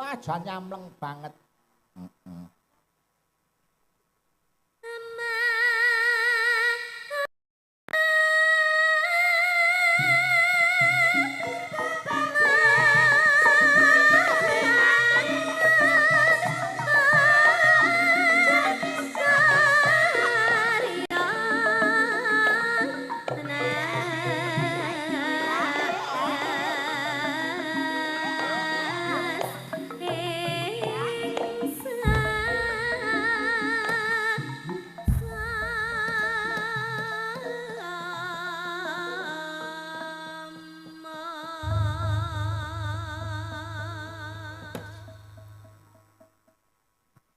Wah, jan nyamleng banget.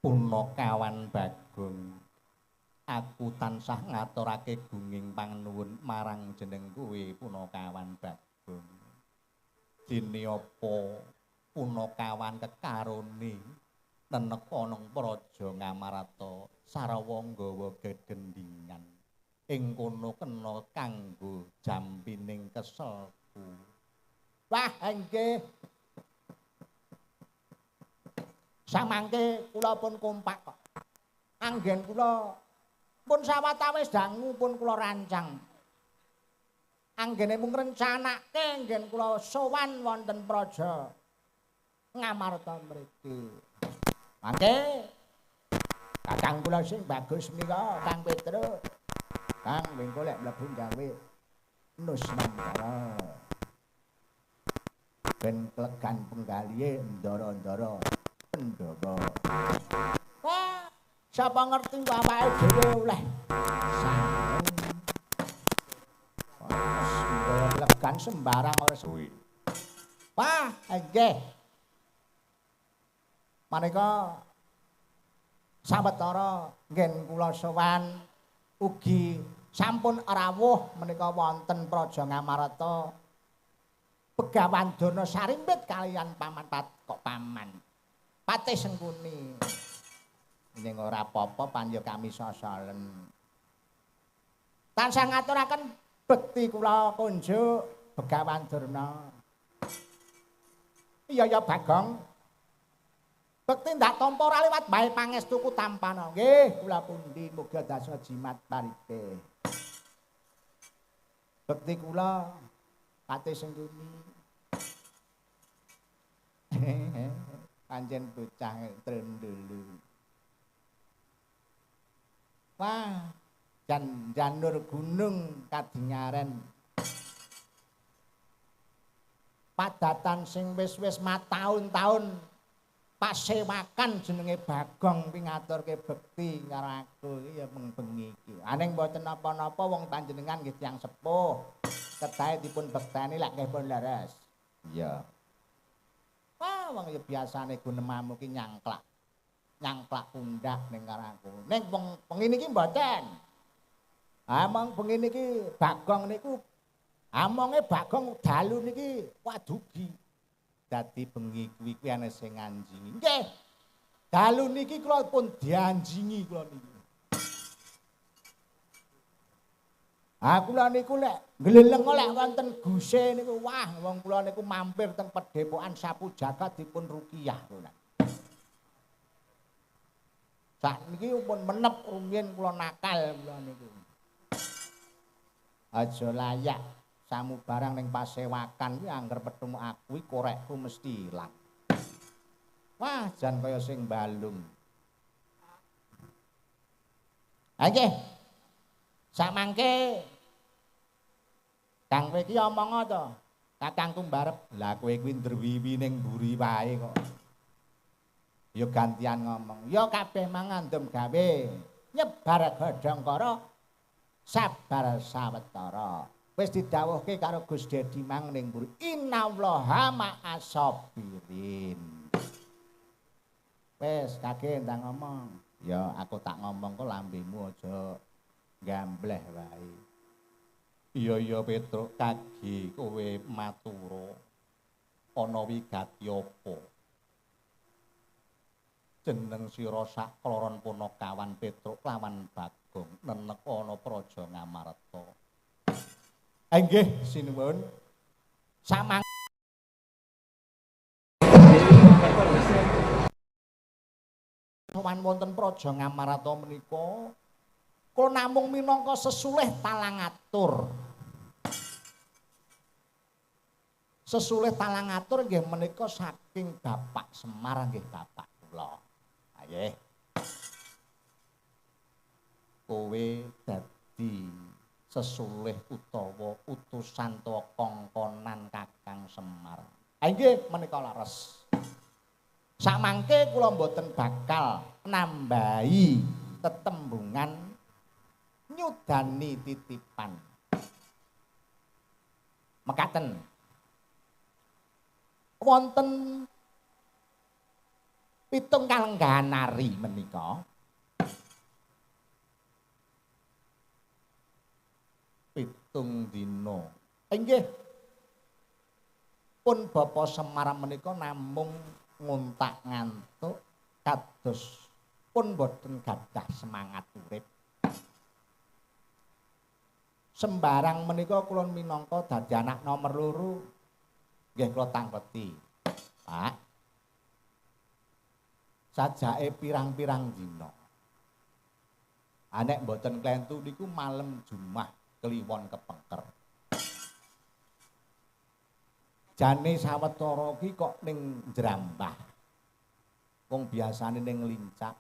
Punakawan Bagong, aku tansah ngaturake gunging panuwun marang jeneng kowe Punakawan Bagong. Dene apa Punakawan kekarone neneka nang praja Ngamarata sarwa nggawa gegendhingan ing kono kena kanggo jampining keselku. Wah, nggih. Samangke kula pun kompak kok. Anggen kula pun sawetawis dangu pun kula rancang. Anggene mung ngrencanake anggen kula sowan wonten praja Ngamarta mriki. Mangke kakang kula sing bagus menika Kang Petruk. Kang mengko lek mlebu gawe Nuswantara. Ben klegan penggalihe ndara-ndara Pandhawa. Wah, sapa ngerti awake dhewe oleh sareng. Wah, legan sembarang ora suwi. Wah, nggih. Manika sawetara ngen kula sowan ugi sampun rawuh menika wonten Praja Ngamarata Begawan Dana Sarimpit kaliyan paman kok paman. Patih Sengkuni. Ning ora apa-apa panjenengan kami sosolen. Tansah ngaturaken bekti kula kunjuk Begawan Durna. Iya ya Bagong. Bekti ndak tampa ora liwat bae pangestuku tampana. Nggih, kula pundi muga dasa jimat parike. Bekti kula Patih Sengkuni. Pancen bocah trendelu. Wah, janur gunung kadingaren. Padatan sing wis-wis mataun-taun pasewakan jenenge Bagong pingaturke bekti karo aku iki ya bengi iki. Aning mboten napa-napa wong panjenengan nggih tiyang sepuh. Kedahe dipun bekteni lek nggih pun leres. Iya. Wah, wong ya biasane gunemamu ki nyangklak pundak ning karo aku. Ning wong pengin iki mboten. Among pengin iki Bagong niku amonge Bagong dalu niki wadugi. Dadi bengi kuwi ana sing nganjingi. Nggih. Dalu niki kula pun dianjingi kula niki. Kula niku lek gleleng lek wonten guse niku wah wong kula niku mampir teng Padepokan Sapu Jagat dipun ruqyah kula. Sakniki pun menep rumiyin kula nakal kula niku. Aja layak samu barang ning pasewakan kuwi angger petemu aku korekku mesti ilang. Wah, jan kaya sing balung. Nggih. Samangke Kang kowe iki omong to. Kakangku mbarep. Lah kowe kuwi ndrewiwi ning mburi wae kok. Ya gantian ngomong. Ya kabeh mangandum gawe. Nyebar godhongkara sabar sawetara. Wis didhawuhke karo Gus Dedi mang ning mburi. Innallaha ma'asabirin. Wis kage ndang ngomong. Ya aku tak ngomong kok lambemu aja gambleh wae. Iya Petruk kagi kowe matura ana wigati apa jeneng sira sakloron Punakawan Petruk lawan Bagong nenek ana Praja Ngamarta. Nggih sinuwun samang sowan wonten Praja Ngamarta menika kula namung minangka sesulih talangatur. Sesulih talangatur nggih menika saking Bapak Semar nggih Bapak kula. Nggih. Kowe dadi sesulih utawa utusan tuwa kongkonan Kakang Semar. Nggih menika leres. Samangke kula mboten bakal nambahi tetembungan nyudani titipan. Mekaten. Wonten pitung kalenggahan nari menika. Pitung dina. Inggih. Pun Bapak Semar menika namung nguntak ngantuk kados pun boten gadah semangat urip. Sembarang menika kula minangka dadi anak nomor 2 nggih kula tangleti. Pak. Sajake pirang-pirang dina. Anek boten klentu niku malem Jumat kliwon kepengker. Jane sawetara ki kok ning Njrambah. Wong biasane ning Lincak,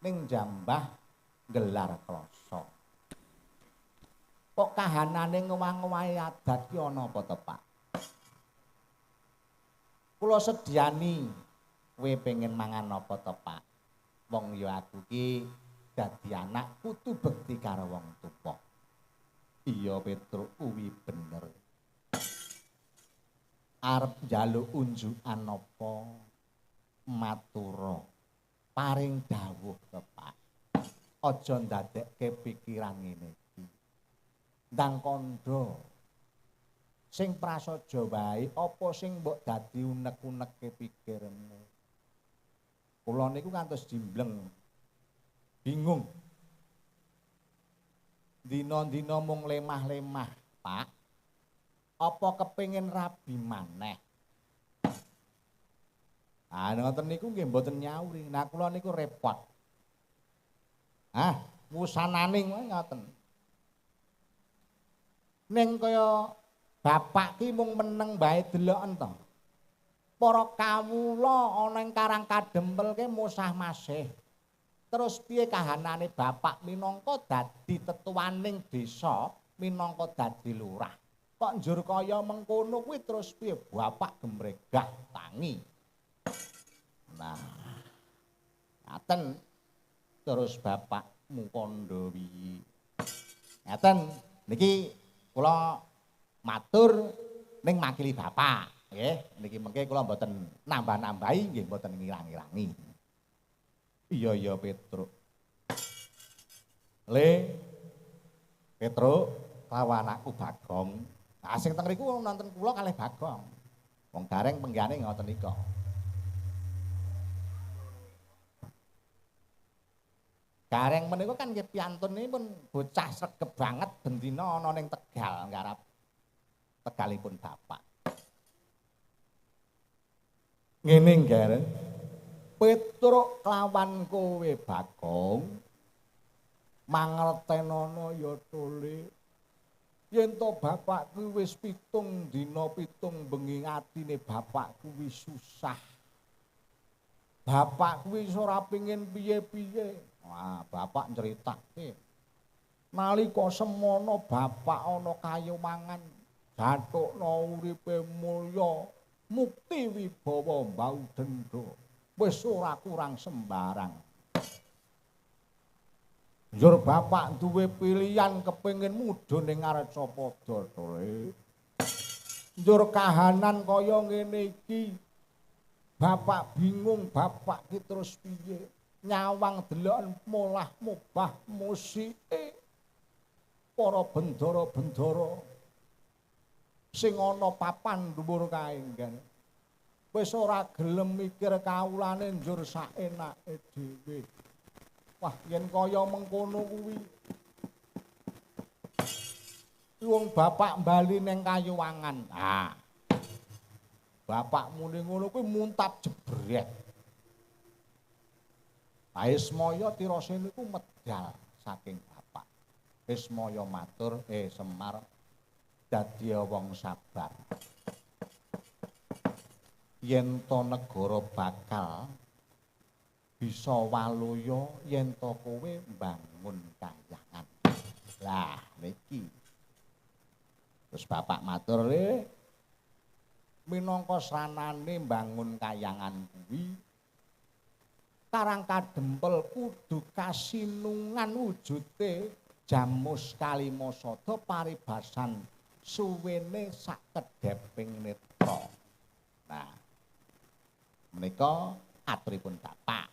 ning Jambah gelar kloso. Kok kahanane ngowah-ngowahi adat ki ana apa to, Pak? Kula sediani kowe pengen mangan apa to, Pak? Wong ya aku ki dadi anak kudu bekti karo wong tuwa. Iya, Petruk, kuwi bener. Arep njaluk unjukan apa matura paring dawuh to Pak. Aja ndadekke pikiran ngene iki. Ndang kandha sing prasaja wae apa sing mbok dadi unek-unekke pikirmu. Kula niku ngantos dimbleng bingung. Dina-dina mung lemah-lemah, Pak. Apa kepengin rabi maneh? Ah ngoten niku nggih mboten nyauri. Nah kula niku repot. Wusanane ngoten. Ning kaya bapak ki mung meneng bae deloken to. Para kawula ana ing Karang Kadempel ki musah masih. Terus piye kahanane bapak minangka dadi tetuaning desa, minangka dadi lurah. Kok njur kaya mengkono kuwi terus piye bapak gemregah tangi. Nah, ngaten terus bapakmu kandha wiyi. Ngaten niki kula matur ning makili bapak, nggih. Niki mengke kula mboten nambah-nambahi nggih mboten ngirang-irangi. Iya Petruk. Petruk lawan anakku Bagong. Nah, sing teng mriku nonton kula kalih Bagong. Wong gareng penggane ngoten nika. Gareng menika kan nggih piantunipun bocah sregep banget bendina ana ning Tegal nggarap Tegalipun bapak. Ngene gareng. Petruk lawan kowe Bagong mangertenono ya tole. Yen to bapakku wis 7 dina 7 bengi atine bapakku wis susah. Bapakku wis ora pengin piye-piye. Wah, bapak nceritake. Nalika semono bapak ana kayu mangan, gathukna uripe mulya, mukti wibawa mbau dendha. Wis ora kurang sembarang. Njur bapak duwe pilihan kepengin mudhun ning Arcapada to. Njur kahanan kaya ngene iki. Bapak bingung, bapak ki terus piye? Nyawang deloken molah mubah musike. Para bendara-bendara sing ana papan dhuwur kae kan. Wis ora gelem mikir kawulane njur saenake dhewe. Wah, yen kaya mengkono kuwi. Wong bapak bali ning Kayuwangan. Ah. Bapak muni ngono kuwi muntap jebret. Ismaya Tirasena iku medal saking bapak. Ismaya matur, Semar dadi wong sabar. Yen to negara bakal bisa waluya yen to kowe mbangun kahyangan. Lah niki. Terus bapak matur, minangka sranane mbangun kahyangan kuwi Karang Kadempel kudu kasinungan wujude Jamus Kalimasada paribasan suwene sakedheping netra. Nah, menika aturipun Bapak.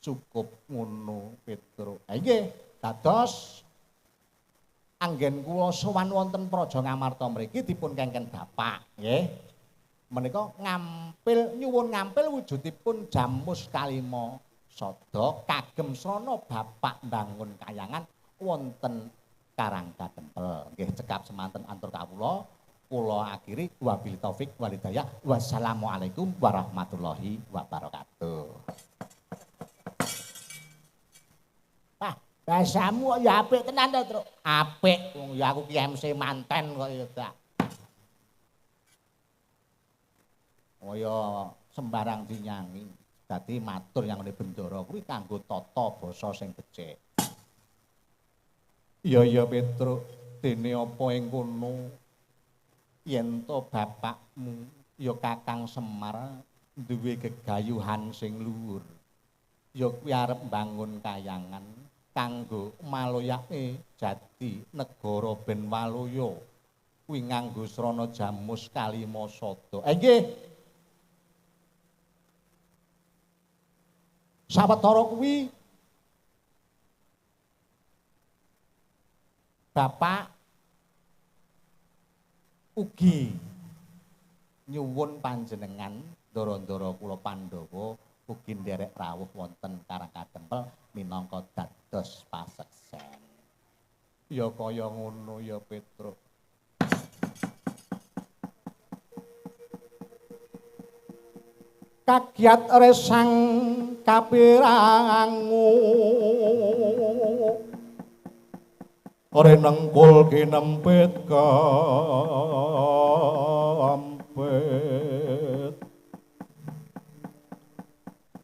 Cukup ngono Petruk. Ha nggih, dados anggen kula sowan wonten Praja Ngamarta mriki dipun kengken Bapak, nggih. Menika nyuwun ngampil wujudipun Jamus Kalimasada kagem srana Bapak mbangun kahyangan wonten Karang Kadempel. Nggih cekap semanten atur kawula. Kula akhiri wabillahi taufik wal hidayah. Wassalamualaikum warahmatullahi wabarakatuh. Wah, bahasamu kok ya apik tenan to, Truk. Apik wong ya aku Ki MC manten kok ya dak. Kaya sembarang dinyangi. Dadi matur yang ngene bendara kuwi kanggo tata basa sing becik. Iya Petruk, dene apa ing kono yen to bapakmu ya Kakang Semar duwe gegayuhan sing luhur. Ya kuwi arep mbangun kahyangan kanggo maloyake jati negara ben waluya. Kuwi nganggo srana Jamus Kalimasada. Nggih. Sawetara kuwi Bapak ugi nyuwun panjenengan ndara-ndara kula Pandhawa ugi nderek rawuh wonten Karang Kadempel minangka dados paseksen. Ya kaya ngono ya Petruk. Kagiat resang kapirangu ore nengkul kinempit kampit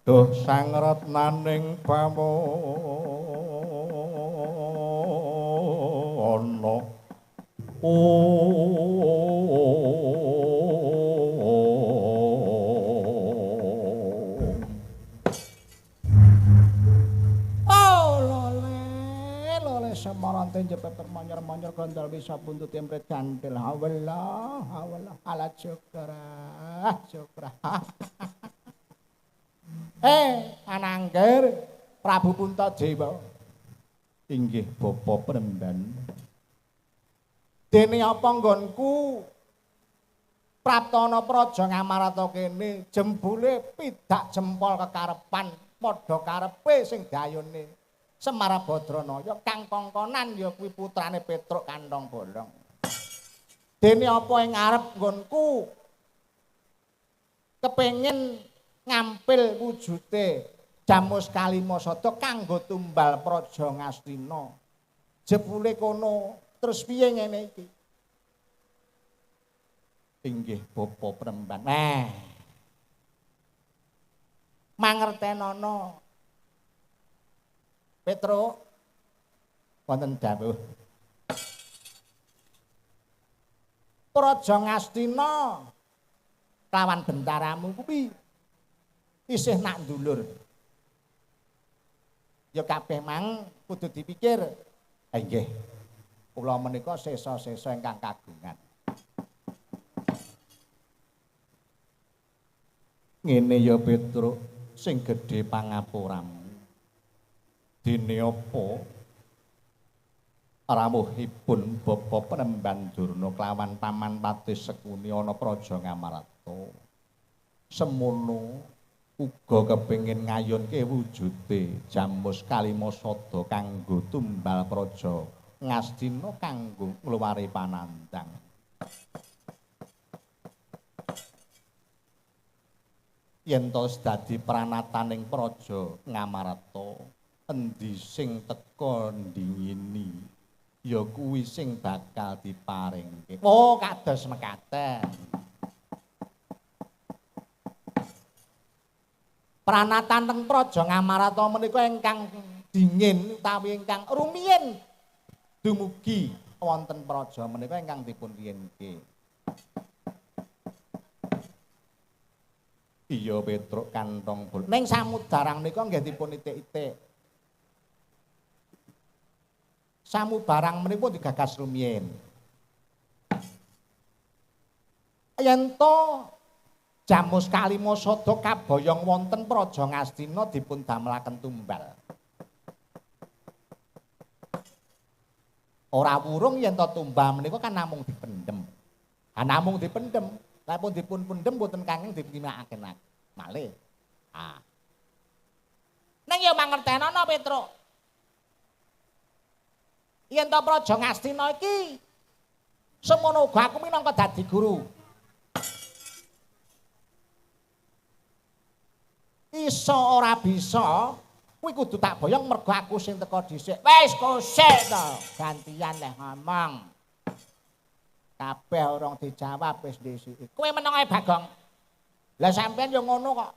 duh sang retnaning pamono Semarante jepeper manyer-manyer gondal bisa buntut empret gantil. Hawallah, hawallah, ala syukra, syukra. Anangger, Prabu Puntadewa. Inggih Bapa Premban. Dene apa nggonku Praptana Praja Ngamarta kene jembule pidak jempol kekarepan padha karepe sing dayone Semar Badranaya kang kongkonan ya kuwi putrane Petruk Kantong Bolong. Dene apa ing ngarep nggonku kepengin ngampil wujude Jamus Kalimasada kanggo tumbal Praja Ngastina. Jebule kono terus piye ngene iki? Inggih Bapa Premban. Mangertenono Petruk wonten dawuh Praja Ngastina lawan bentaramu kuwi isih nak ndulur. Ya kabeh mang kudu dipikir. Nggih. Kula menika sesa-sesa ingkang kagungan. Ngene ya Petruk sing gedhe pangaporamu. Dene apa rawuhipun Bapa Premban Durna klawan Paman Patih Sekuni ana Praja Ngamarta semono uga kepengin ngayunke wujude Jamus Kalimasada kanggo tumbal Praja Ngastina kanggo ngluwari panandang. yen to dadi pranataning praja Ngamarta endi sing teka ndingini ya kuwi sing bakal diparingke. Oh kados mekaten. Pranatan teng praja Ngamarta menika ingkang dingin utawi ingkang rumiyin dumugi wonten praja menika ingkang dipun riyenke. Iya Petruk kantong bol. Ning samudarang nika nggih dipun itik-itik. Samubarang menipun digagas rumiyin. Yen to Jamus Kalimasada kaboyong wonten praja Ngastina dipun damelaken tumbal. Ora wurung yen to tumbal menika kan namung dipendhem. Ha namung dipendhem. Lapun dipun pendhem boten kanging dipinakaken malih. Ah. Nang ya mangertenono Petruk. Yen to praja Ngastina iki semono uga aku minangka dadi guru. Iso ora bisa, kuwi kudu tak boyong mergo aku sing teko dhisik. Wis kosek to, gantian leh ngomong. Kabeh urung dijawab wis dhisiki. Kowe meneng ae Bagong. Lah sampean yo ngono kok.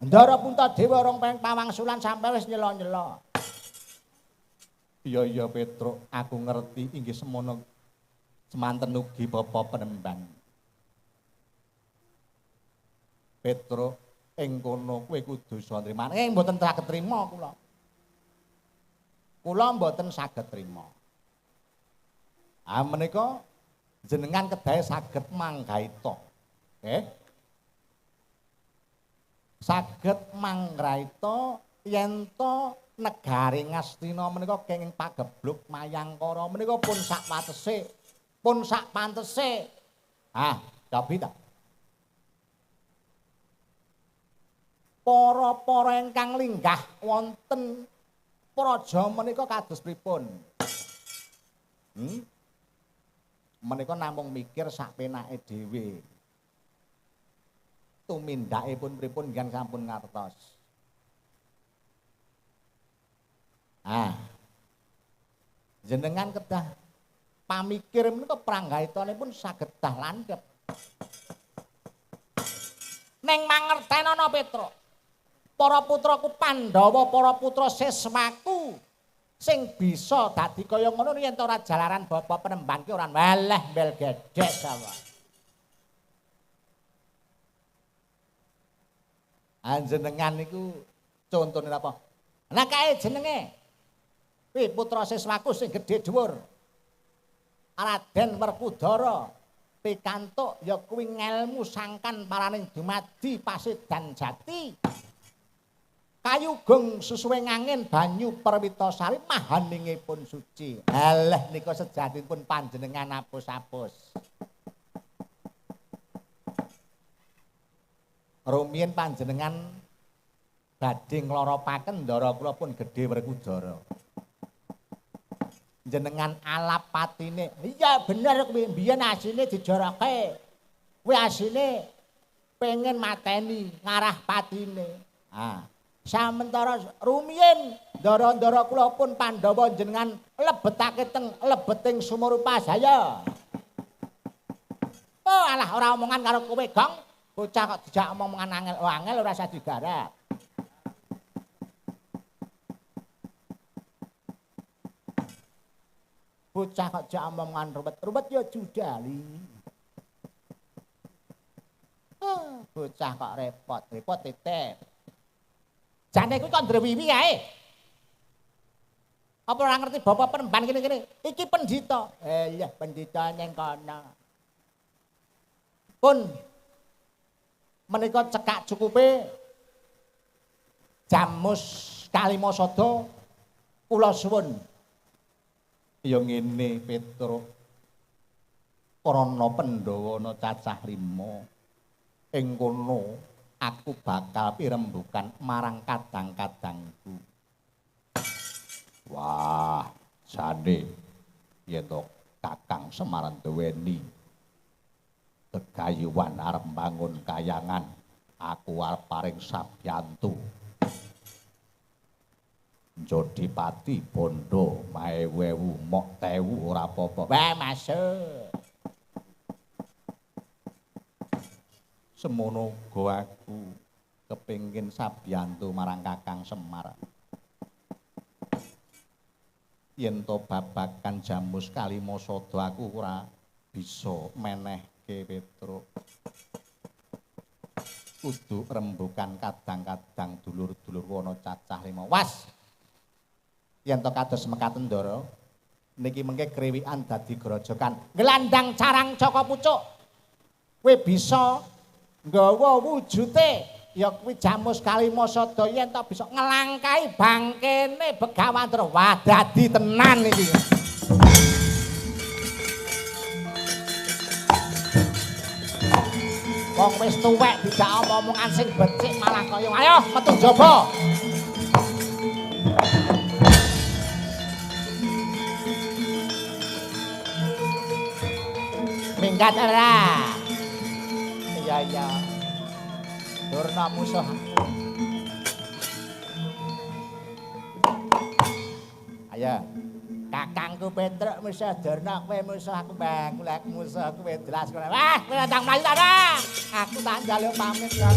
Ndara Puntadewa urung pengen pawangsulan sampe wis nyela-nyela. Iya Petruk, aku ngerti inggih semono semanten ugi Bapak Penemban. Petruk ing kono kowe kudu iso nrimo. Ing mboten saged trima kula. Kula mboten saged trima. Ah menika jenengan kedahe saged manggaita. Nggih. Saged manggaita yen to negari Ngastina menika kenging pagebluk Mayangkara menika pun sak watese, pun sak pantese. Ah, cobi ta. Para-para ingkang linggah wonten praja menika kados pripun? Menika namung mikir sak penake dhewe. Tumindakipun pripun ngan sampun ngartos. Ah. Jenengan kedah pamikir menika pranggaitanipun saged dah landhep. Ning mangertenono Petruk. Para putraku Pandhawa, para putra Seswaku sing bisa dadi kaya ngono yen ora jalaran Bapak Penemban ki ora weleh mbel gedhes apa. Anjenengan niku contone apa? Lah kae jenenge. Wi putra Seswaku sing gedhe dhuwur. Raden Werkudara pikantuk ya kuwi ngelmu sangkan paraning dumadi Pasedan Jati. Kayugung susuwe ngangin banyu Perwitasari mahaningipun suci. Halah nika sejatipun panjenengan apus-apus. Rumiyin panjenengan badhe ngloropaken ndara kula pun gedhe Werkudara. Jenengan alap patine. Iya bener kuwi mbiyen asine dijoroke. Kuwi asine pengen mateni ngarah patine. Ah. Samentara rumiyin ndara-ndara kula pun Pandhawa jenengan lebetake teng lebeting Sumurupa saya. Oh alah ora omongan karo kowe Gong. Bocah kok dijak omongan angel ora usah digarap. Bocah kok jak omongan ruwet-ruwet ya judali. Bocah kok repot titip. Jane kuwi kok ndrewiwi ae. Apa ora ngerti Bapak Penemban kene-kene? Iki pendhita. Iya, pendhita ning kono. Pun menika cekak cukupe Jamus Kalimasada kula suwun. Ya ngene Petruk. Prana Pandhawa ana cacah 5. Ing kono aku bakal pirembugan marang kadang-kadangku. Wah, jane yen to Kakang Semar duweni gegayuhan arep bangun kayangan Aku arep paring sabyantu. Jodipati bondo maewewu mok tewu ora apa-apa. Wah, masuk. Semono uga aku kepengin sabyantu marang Kakang Semar. Yen to babakan Jamus Kalimasada aku ora bisa menehke Petruk. Kudu rembukan kadang-kadang dulur-dulur wana cacah 5. Was. Yen to kados mekaten Ndara, niki mengke kriwikan dadi grojokan. Gelandang carang Jaka Pucuk. Kowe bisa nggawa wujute ya kuwi Jamus Kalimasada yen to bisa ngelangkai bangkene Begawandra. Wah, dadi tenan iki. Wong wis tuwek dijak omong-omongan sing becik malah kaya ayo metu jaba. Minggat ora. Iya. Durna musuh. Ayo. Kakangku Petruk musuh Durna, kowe musuh aku Bang. Lek musuh kowe jelas kowe. Wah, kowe ndang mlayu ta ora? Aku tak njaluk pamit kan.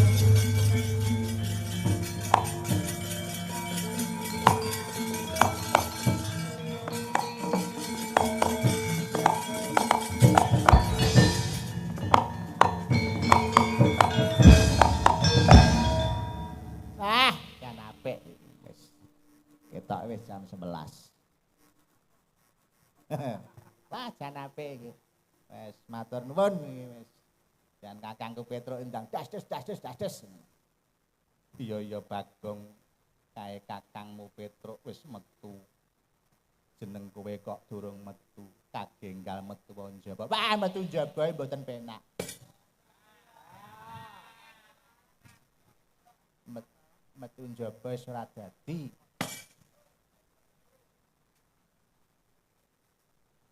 Wah, jan apik wis. Ketok wis jam 11. Wah, jan apik iki. Wis matur nuwun iki wis. Jan Kakangku Petruk ndang das. Iya Bagong, kae kakangmu Petruk wis metu. Jeneng kowe kok durung metu, kagenggal metu njaba. Wah, metu njaba mboten penak. Metu njaba wis ora dadi.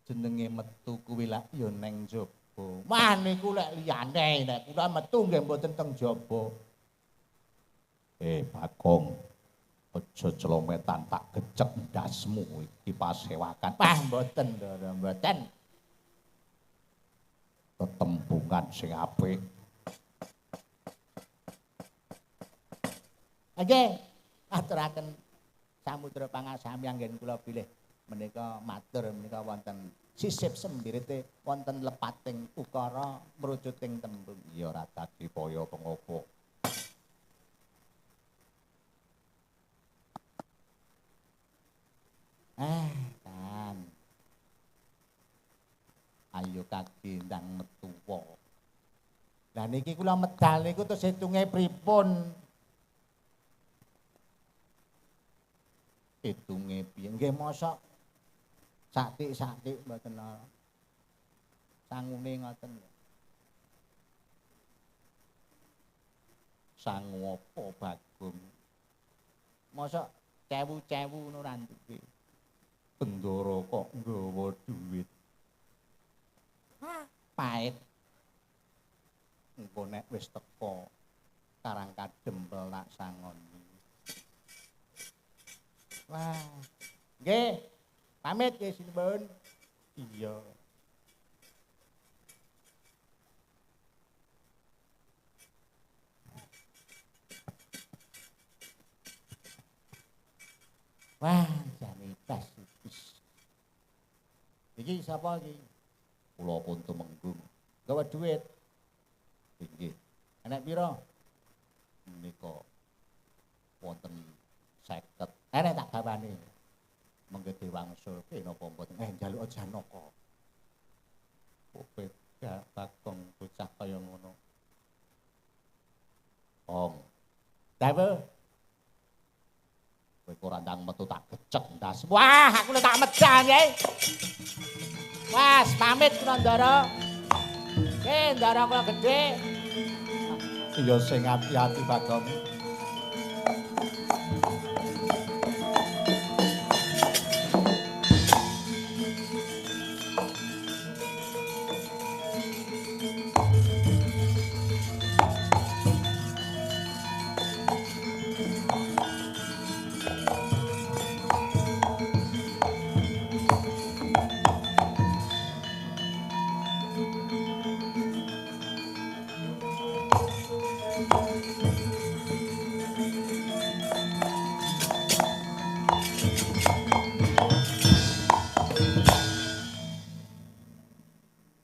Jenenge metu kuwi lak ya neng njaba. Wah niku lek liyane nek kula metu nggih mboten teng jaba. Bagong, aja celometan tak gecek ndasmu iki pasewakan. Wah mboten, Ndara, mboten. Tetembungan sing apik. Nggih, aturaken samudra pangasami anggen kula bilih menika matur menika wonten sisip sembirite wonten lepating ukara mrujuting tembung. Ya ora dadi kaya pengapa. Kan. Ayo kaki ndang metu wae. Lah niki kula medal niku terus hitunge pripun? Hitunge piye? Nggih mosok saktik-saktik mboten ana. Sangune ngoten. Sangu apa Bagong? Mosok cewu-cewu ngono ra duwe. Bendara kok nggawa dhuwit. Pait. Engko nek wis teko Karang Kadempel nak sangoni. Wah. Nggih. Pamit nggih sinuwun. Iya. Wah, jane pas wis. Iki sapa iki? Kula pun tumenggung. Gawa duit. Inggih. Enek pira? Menika wonten 50. Enek tak gawane. Mengke diwangsulke napa mboten? Njaluk Janaka. Kowe gak Bagong bocah kaya ngono. Om, Dawe. kowe ora ndang metu tak gecek ndas. Wah, aku tak medal nggih. Mas, pamit kula Ndara. Nggih, Ndara kula gedhe. Iya sing ati-ati Bagong.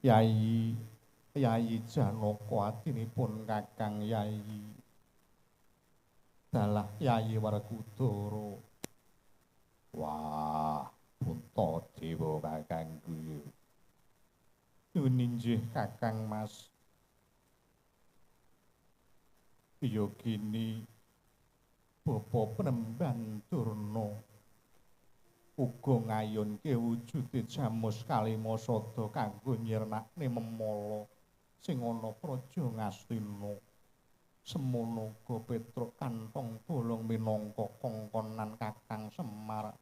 Yai Yai Janaka adinipun Kakang Yai dalah Yai Werkudara. Wah, Puntadewa kakangku. Nyuwun inggih Kakang Mas. Iya gini Bapa Penemban Durna uga ngayunke wujude Jamus Kalimasada kanggo nyirnakne memala sing ana praja Ngastina. Semono uga Petruk kantong bolong minangka kongkonan Kakang Semar.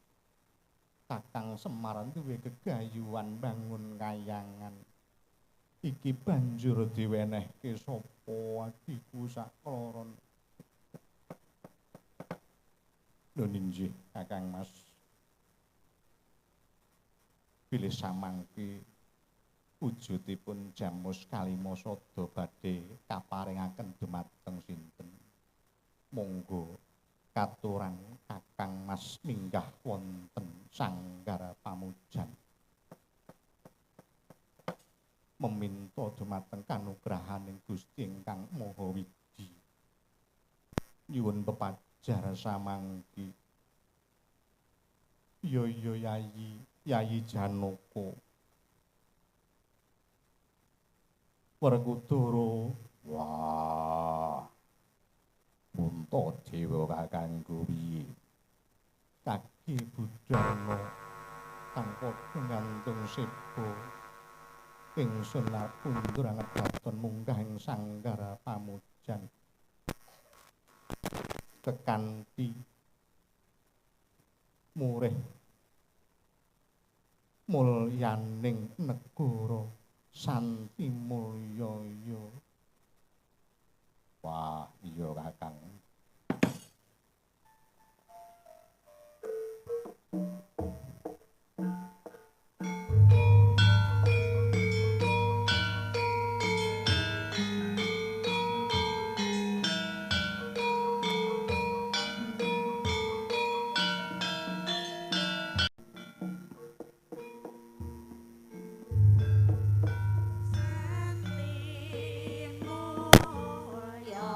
Kakang Semar duwe gegayuhan bangun kayangan. Iki banjur diwenehke sapa adiku sakloron. Lho inggih Kakang Mas. Bilih samangke wujudipun Jamus Kalimasada badhe kaparingaken dumateng sinten? Monggo katuran Kakang Mas minggah wonten Sanggara Pamujan. Meminta dumateng kanugrahaning Gusti ingkang Maha Widi. Nyuwun pepajar samangke. Iya Yai Janaka. Werkudara. Wah. Puntadewa kakangku piye? Kaki Budarna kang padha ngantung seba. Ingsun arep kundur angedaton munggah ing Sanggara Pamujan. Kekanthi murih mulyaning negara Santi Mulyaya. Wah, iya Kakang. Mulya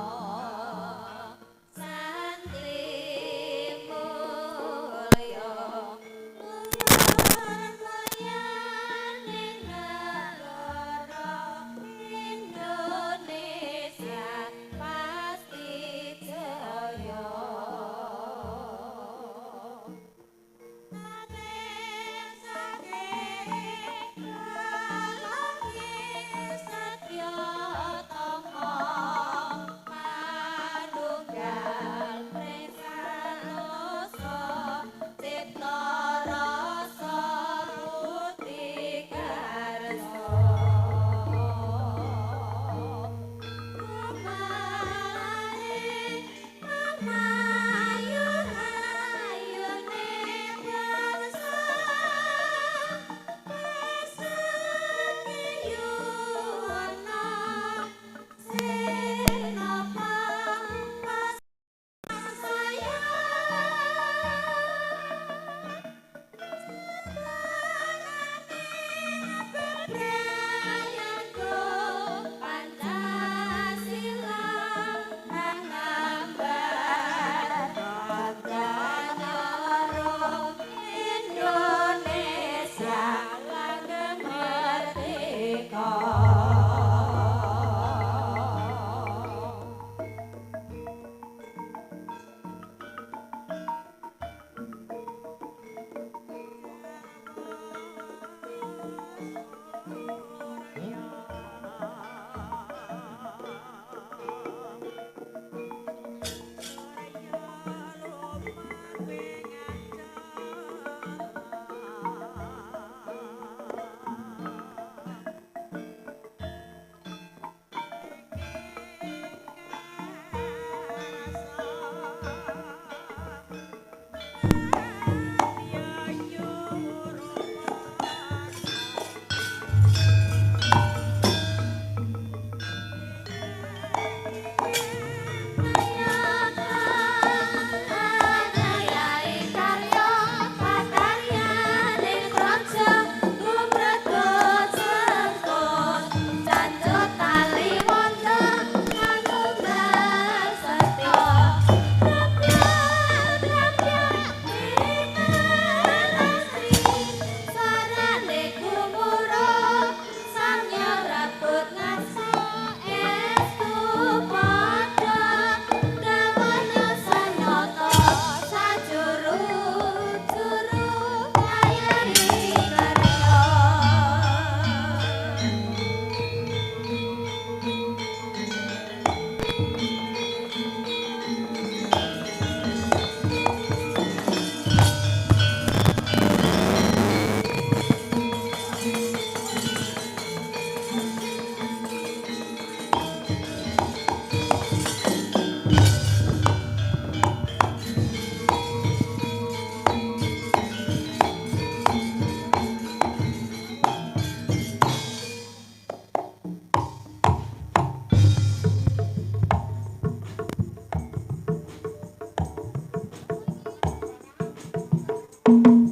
Iku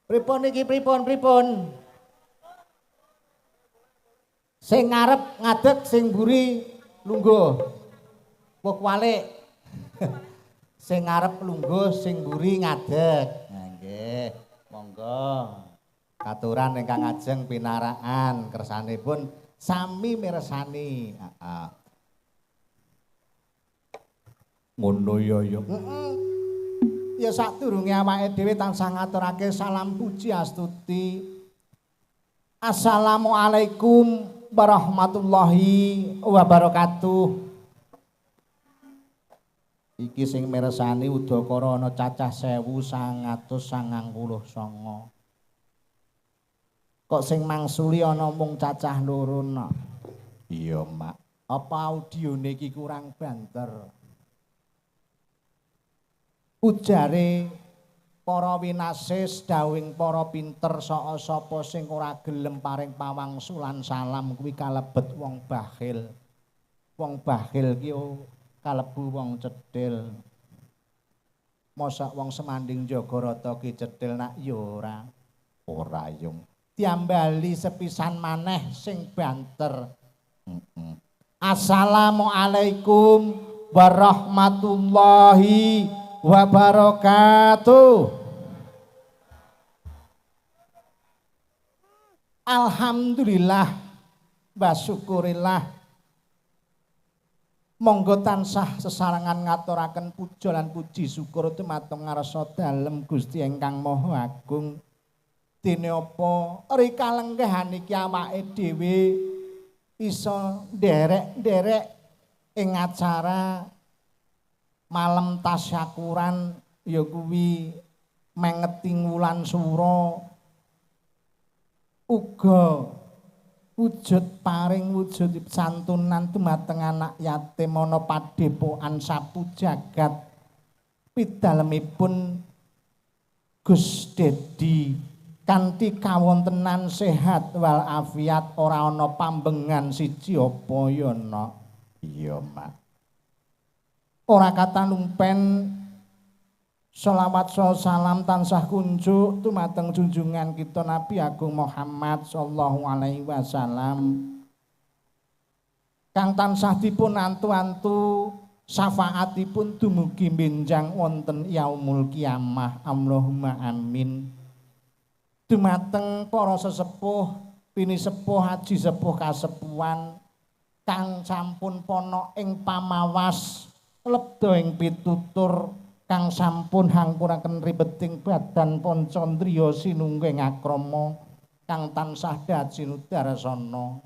pripun iki pripun? Sing ngarep ngadeg sing mburi lungguh. Wuk walik. Sing ngarep lungguh sing mburi ngadeg. Nah nggih, monggo. Katuran ingkang ajeng pinaraan kersanipun sami mirsani. Heeh. Ngono ya. Heeh. Ya sadurunge awake dhewe tansah ngaturake salam puji astuti. Assalamualaikum warahmatullahi wabarakatuh. Iki sing mirsani udakara ana cacah 1999. Kok sing mangsuli ana mung cacah loro no. Iya, Mak. Apa audione iki kurang banter? Ujare para winasis dawing para pinter sapa sing ora gelem paring pawangsulan salam kuwi kalebet wong bakhil. Wong bakhil ki kalebu wong cedhil. Mosok wong semanding Jagarata ki cedhil nak ya ora. Ora yung. Diambali sepisan maneh sing banter. Assalamualaikum warahmatullahi wabarakatuh. Alhamdulillah wa syukurillah. Monggo tansah sesarengan ngaturaken puja lan puji syukur dumateng ngarsa dalem Gusti ingkang Maha Agung. Dene apa rikalenggahan iki awake dhewe iso nderek-nderek ing acara malam tasyakuran ya kuwi mengeting wulan sura uga wujud paring wujud santunan dumateng anak yatim ana padepokan sapu jagat pidalemipun Gus Dedi kanthi kawontenan sehat wal afiat ora ana pambengan siji apa ya ana. Iya, Mak. Ora kata numpen sholawat salam tansah kunjuk dumateng junjungan kita Nabi Agung Muhammad sallallahu alaihi wasallam kang tansah dipun antu-antu syafaatipun dumugi benjang wonten yaumul kiamah. Allahumma amin. Dumateng para sesepuh pinisepuh haji sepuh kasepuhan kang sampun pono ing pamawas lebda ing pitutur kang sampun hangkuraken ribeting badan pancandriya sinungging akrama kang tansah dadi sinudarsana.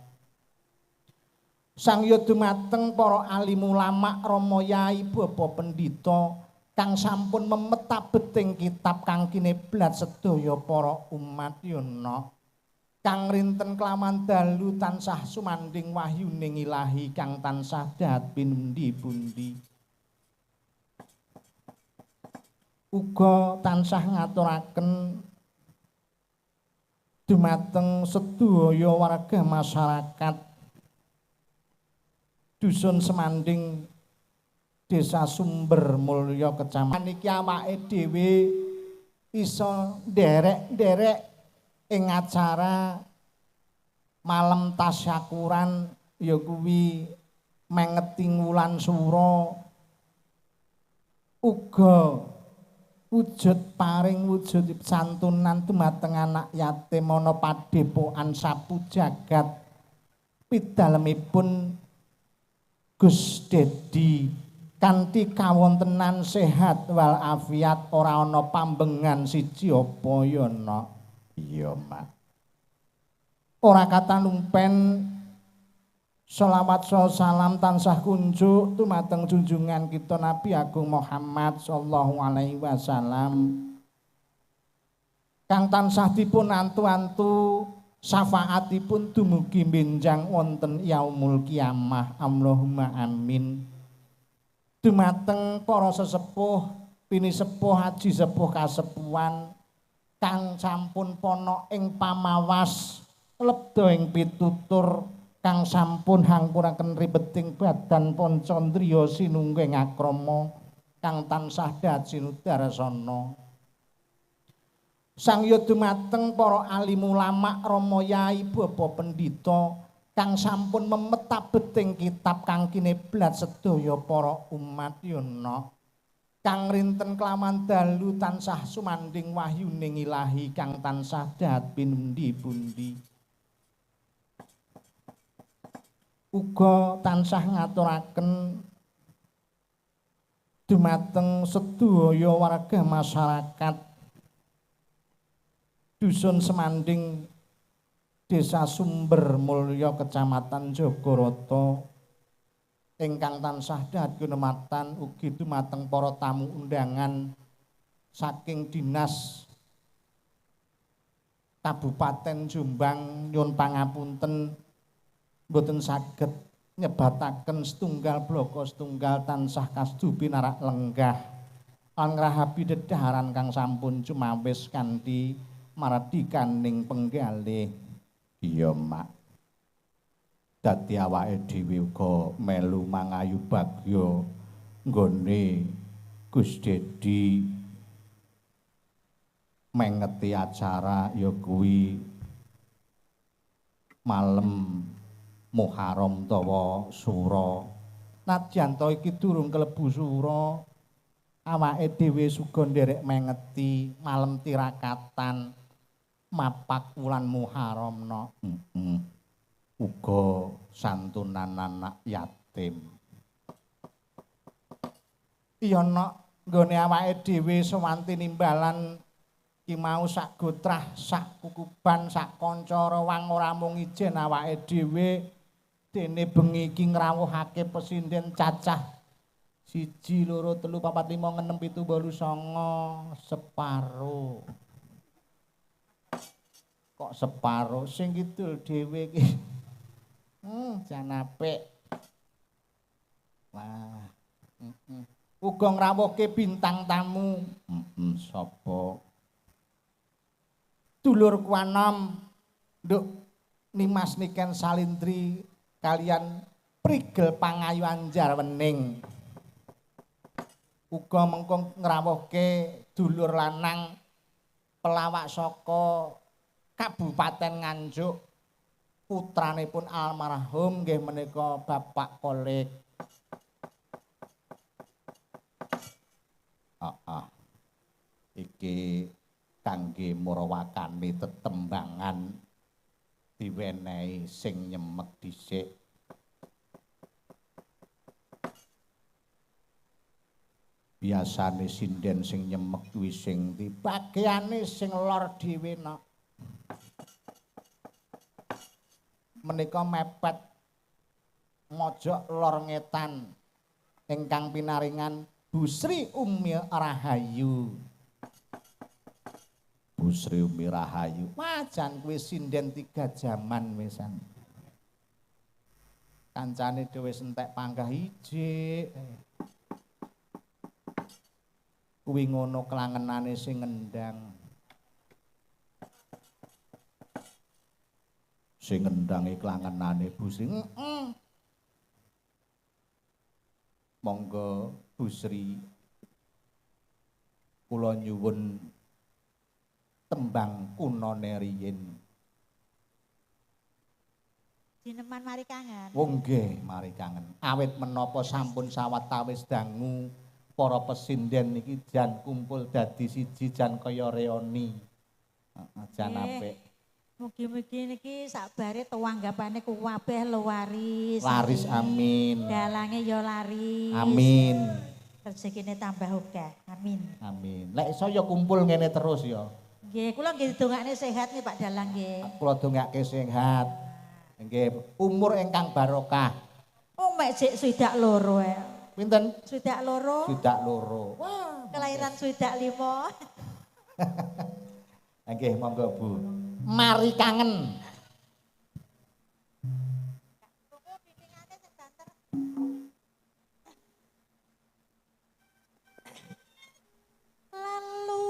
Sang ya dumateng para alim ulama rama yai bapa pendhita kang sampun memetabeting kitab kang kineblat sedaya para umat yana kang rinten kelawan dalu tansah sumanding wahyuning ilahi kang tansah dhat pinundi-pundi. Uga tansah ngaturaken dumateng sedaya warga masyarakat dusun Semanding Desa Sumber Mulya Kecamatan iki awake dhewe iso nderek-nderek ing acara malam tasyakuran ya kuwi mengeting wulan sura uga wujud paring wujud santunan dumateng anak yatim ana padepokan sapu jagat pidalemipun Gus Dedi kanthi kawontenan sehat wal afiat ora ana pambengan siji apa ya ana. Iya, Mak. Ora kata numpen sholawat salam tansah kunjuk dumateng junjungan kita Nabi Agung Muhammad sallallahu alaihi wasallam kang tansah dipun antu-antu syafaatipun dumugi benjang wonten yaumul kiamah. Allahumma amin. Dumateng para sesepuh pinisepuh haji sepuh kasepuhan kang sampun pono ing pamawas lebda ing pitutur kang sampun hangkuraken ribeting badan Pancandriya sinungging akrama kang tansah dhat sinudarsana. Sang ya dumateng para alim ulama Rama Yai Bapa Pendhita kang sampun memetabeting kitab kang kineblat sedaya para umat yana kang rinten kelawan dalu tansah sumanding wahyuning ilahi kang tansah dhat pinundi-pundi. Uga tansah ngaturaken dumateng sedaya warga masyarakat Dusun Semanding Desa Sumber Mulya Kecamatan Jogoroto ingkang tansah dhat gunematan ugi dumateng para tamu undangan saking Dinas Kabupaten Jombang nyuwun pangapunten boten saged nyebataken setunggal bloko setunggal tansah kasdu pinarak lenggah angrahapi dedaharan kang sampun cumawis kanthi maradikaning penggalih. Iya mak dadi awake dhewe uga melu mangayu bagya nggone Gus Dedi mengeti acara ya kuwi malem Muharram tawa Sura. Nadyan to iki durung kelebu Sura awake dhewe suga nderek mengeti malem tirakatan mapak wulan Muharram no. Uga santunan anak yatim. Iya nok nggone awake dhewe sewanti nimbalan ki mau sak gotrah, sak kukuban, sak kanca rewang ora mung ijen awake dhewe dene bengi iki ngrawuhake pesinden cacah 1 2 3 4 5 6 7 8 9 separo. Kok separo sing kidul dhewe iki. Jan apik. Wah. Uga ngrawuhke bintang tamu. Sapa? Dulur kuanom Nduk Nimas Niken Salindri kalian Prigel Pangayu Anjar Wening. Uga mengko ngrawuhke dulur lanang pelawak saka Kabupaten Nganjuk putranipun almarhum nggih menika Bapak Kolik. Iki kangge murawakane tetembangan diwenehi sing nyemek dhisik. Biasane sinden sing nyemek kuwi sing di bagiane sing lor dhewe nok. Menika mepet mojok lor ngetan ingkang pinaringan Bu Sri Umi Rahayu. Bu Sri Umi Rahayu. Wajan kuwi sinden 3 jaman wisan. Kancane dhewe entek panggah ijik. Kuwi ngono kelangenane sing ngendang. Sing ngendangi kelangenane Bu Sri. Monggo Bu Sri kula nyuwun tembang kunone riyin. Jineman mari kangen. Oh nggih, mari kangen. Awit menapa sampun sawetawis dangu para pesinden niki jan kumpul dadi siji jan kaya reoni. Jan apik. Mugi-mugi niki sakbare tuanggapane kuwabeh laris. Laris amin. Dalange ya laris. Amin. Rezekine tambah akeh. Amin. Amin. Lek iso ya kumpul ngene terus ya. Nggih, kula nggih dongakne sehat nih Pak Dalang nggih. Kula dongake sehat. Nggih, umur ingkang barokah. Oh mek sik swidak loro ae. Pinten? Swidak loro. Swidak loro. Wah, kelahiran swidak 5. Nggih, monggo Bu. Mari kangen. Lalu.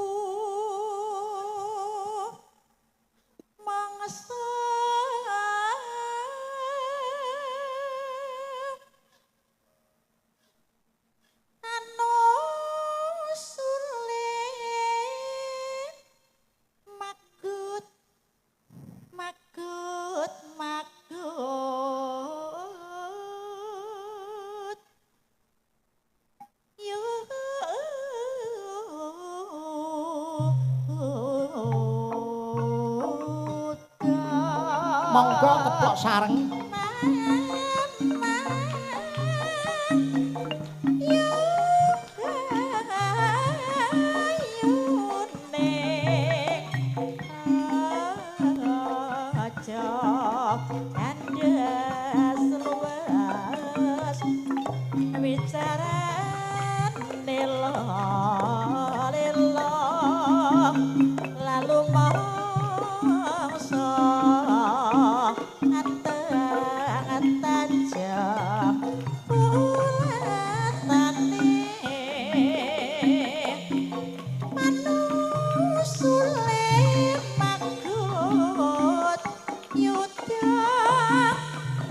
Monggo keplok sareng. Lalu mongso tajam ulatane manusule magut yuda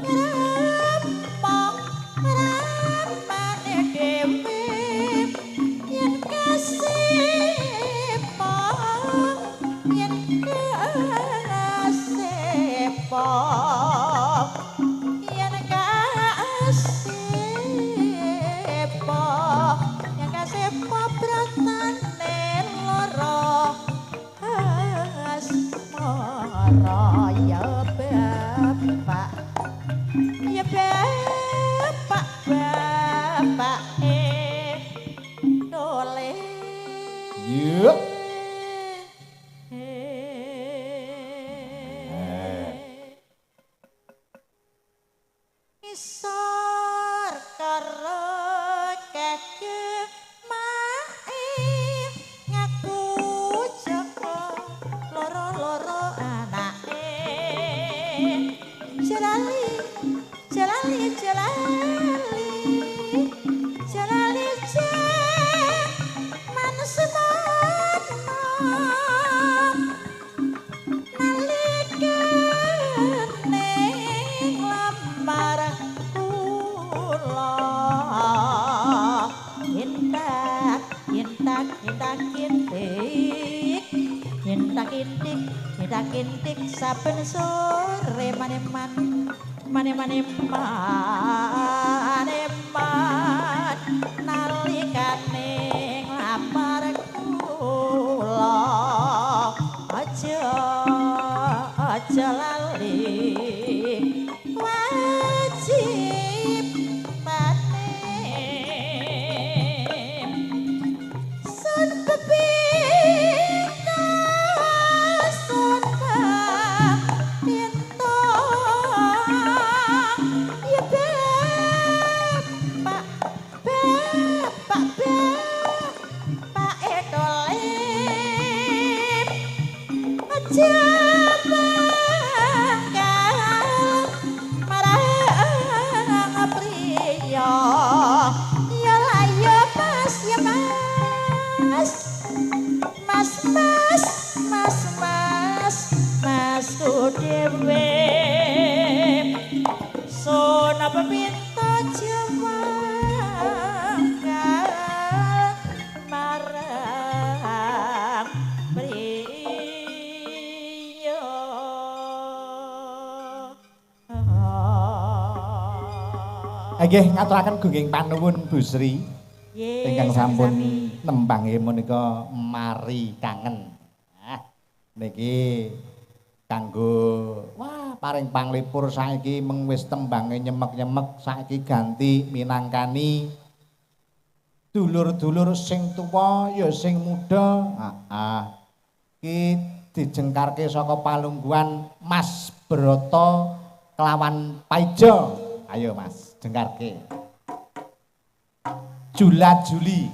rempok ramane dewe yen kasepok bratane loro asmara ya bapak dole Yuk. isor karo kegemae ngaku joko loro-loro anake jalali manusemono nalikane lamar kula intik saben sore maneman nalikane lamar kula aja lali wajib sun pepita sun pinto ya bapak edole aja bakal marang priya ya layo masku dewe sona pepinta jawangkal marang priya Nggih ngaturaken gungging panuwun Bu Sri ingkang sampun sami-sami. nembang menika mari kangen. Niki kanggo paring panglipur saiki meng wis tembange nyemek-nyemek saiki ganti minangkani dulur-dulur sing tuwa ya sing muda. Iki dijengkarke saka palungguhan Mas Broto kelawan Paijo. Ayo Mas, jengkarke. Jula Juli.